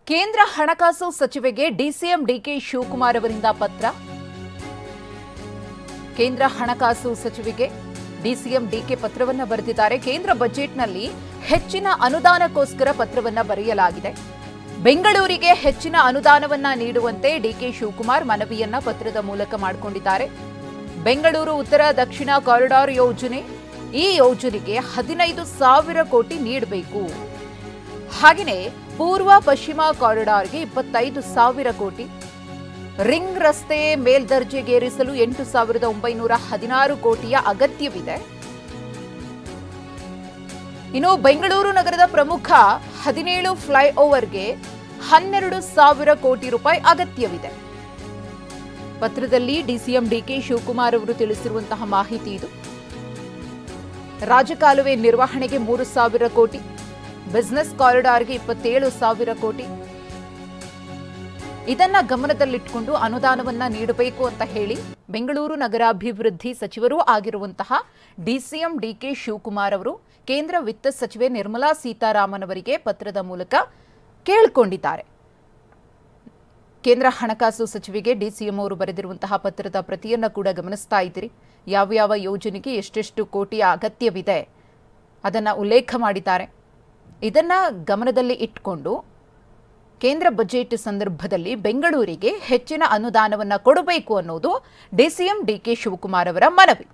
ಕೇಂದ್ರ ಹಣಕಾಸು ಸಚಿವೆಗೆ DCM DK Shivakumar ಅವರಿಂದ ಪತ್ರ. ಕೇಂದ್ರ ಹಣಕಾಸು ಸಚಿವೆಗೆ ಡಿಸಿಎಂ ಡಿಕೆ ಪತ್ರವನ್ನು ಬರೆದಿದ್ದಾರೆ. ಕೇಂದ್ರ ಬಜೆಟ್ನಲ್ಲಿ ಹೆಚ್ಚಿನ ಅನುದಾನಕ್ಕೋಸ್ಕರ ಪತ್ರವನ್ನು ಬರೆಯಲಾಗಿದೆ. ಬೆಂಗಳೂರಿಗೆ ಹೆಚ್ಚಿನ ಅನುದಾನವನ್ನ ನೀಡುವಂತೆ ಡಿಕೆ ಶಿವಕುಮಾರ್ ಮನವಿಯನ್ನ ಪತ್ರದ ಮೂಲಕ ಮಾಡಿಕೊಂಡಿದ್ದಾರೆ. ಬೆಂಗಳೂರು ಉತ್ತರ ದಕ್ಷಿಣ ಕಾರಿಡಾರ್ ಯೋಜನೆ, ಈ ಯೋಜನೆಗೆ 15,000 ಕೋಟಿ ನೀಡಬೇಕು. ಹಾಗೆಯೇ ಪೂರ್ವ ಪಶ್ಚಿಮ ಕಾರಿಡಾರ್ಗೆ 25,000 ಕೋಟಿ, ರಿಂಗ್ ರಸ್ತೆ ಮೇಲ್ದರ್ಜೆಗೇರಿಸಲು 8,916 ಕೋಟಿಯ ಅಗತ್ಯವಿದೆ. ಇನ್ನು ಬೆಂಗಳೂರು ನಗರದ ಪ್ರಮುಖ 17 ಫ್ಲೈಓವರ್ಗೆ 12,000 ಕೋಟಿ ರೂಪಾಯಿ ಅಗತ್ಯವಿದೆ. ಪತ್ರದಲ್ಲಿ ಡಿಸಿಎಂ ಡಿಕೆ ಶಿವಕುಮಾರ್ ಅವರು ತಿಳಿಸಿರುವಂತಹ ಮಾಹಿತಿ ಇದು. ರಾಜಕಾಲುವೆ ನಿರ್ವಹಣೆಗೆ 3,000 ಕೋಟಿ, ಬಿಸಿನೆಸ್ ಕಾರಿಡಾರ್ಗೆ 27,000 ಕೋಟಿ. ಇದನ್ನ ಗಮನದಲ್ಲಿಟ್ಟುಕೊಂಡು ಅನುದಾನವನ್ನ ನೀಡಬೇಕು ಅಂತ ಹೇಳಿ ಬೆಂಗಳೂರು ನಗರಾಭಿವೃದ್ಧಿ ಸಚಿವರೂ ಆಗಿರುವಂತಹ ಡಿಸಿಎಂ ಡಿಕೆ ಶಿವಕುಮಾರ್ ಅವರು ಕೇಂದ್ರ ವಿತ್ತ ಸಚಿವೆ ನಿರ್ಮಲಾ ಸೀತಾರಾಮನ್ ಅವರಿಗೆ ಪತ್ರದ ಮೂಲಕ ಕೇಳಿಕೊಂಡಿದ್ದಾರೆ. ಕೇಂದ್ರ ಹಣಕಾಸು ಸಚಿವೆಗೆ ಡಿಸಿಎಂ ಅವರು ಬರೆದಿರುವಂತಹ ಪತ್ರದ ಪ್ರತಿಯನ್ನ ಕೂಡ ಗಮನಿಸ್ತಾ ಇದ್ದೀರಿ. ಯಾವ ಯೋಜನೆಗೆ ಎಷ್ಟೆಷ್ಟು ಕೋಟಿಯ ಅಗತ್ಯವಿದೆ ಅದನ್ನ ಉಲ್ಲೇಖ ಮಾಡಿದ್ದಾರೆ. ಇದನ್ನ ಗಮನದಲ್ಲಿ ಇಟ್ಕೊಂಡು ಕೇಂದ್ರ ಬಜೆಟ್ ಸಂದರ್ಭದಲ್ಲಿ ಬೆಂಗಳೂರಿಗೆ ಹೆಚ್ಚಿನ ಅನುದಾನವನ್ನ ಕೊಡಬೇಕು ಅನ್ನೋದು ಡಿಸಿಎಂ ಡಿಕೆ ಶಿವಕುಮಾರ್ ಅವರ ಮನವಿ.